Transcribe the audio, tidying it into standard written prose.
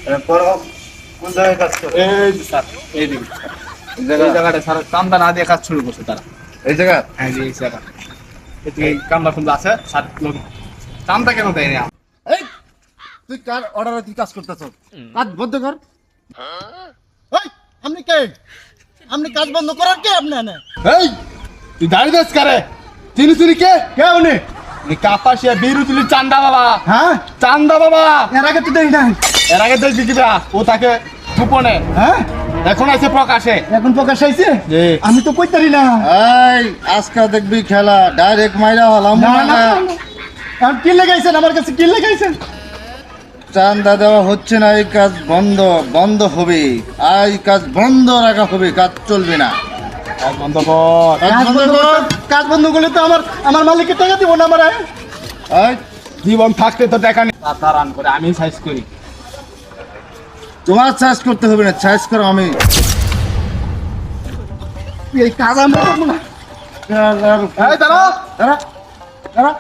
কোন জায়গায় কাজ করে? এই যে স্যার এইদিকে এই জায়গাটা স্যার কামটা না দিয়ে কাজ শুরু করছে তারা। এই জায়গা হ্যাঁ জি এই জায়গা এদিকে কামটা খুলতে আছে স্যার লোক কামটা কেন দেয়নি? এই তুই কার অর্ডারে তুই কাজ করতেছ? কাজ বন্ধ কর। এই আপনি কে? আপনি কাজ বন্ধ করার কে আপনি এনে? এই তুই দাঁড়িয়ে যাস কারে? চিনি কে কে উনি? উনি কাপাসিয়া বিরুতুলি চান্দা বাবা। হ্যাঁ চান্দা বাবা এর আগে তো দেই নাই। এর আগে দেখবি কিবা ও তাকে গোপনে হ্যাঁ এখন আছে প্রকাশে। এখন প্রকাশ হইছে? জি। আমি তো কইতারি না। এই আজকে দেখবি খেলা ডাইরেক্ট মাইরা হলাম না না আপনি কি লাগাইছেন আমার কাছে? কি লাগাইছেন? চান্দা দেওয়া হচ্ছে না, এই কাজ বন্ধ বন্ধ হবে। এই কাজ বন্ধ রাখা হবে, কাজ চলবে না। কাজ বন্ধ কর। কাজ বন্ধ কর। কাজ বন্ধ করলে তো আমার মালিকের টাকা দিব না আমার। এই, জীবন থাকতে তো দেখা নেই রান করে আমি সাইজ করি। তোমার চার্জ করতে হবে না, চার্জ করো আমি। এই কাজ আমরা করবো না। এই দাঁড়াও দাঁড়া, দাঁড়া।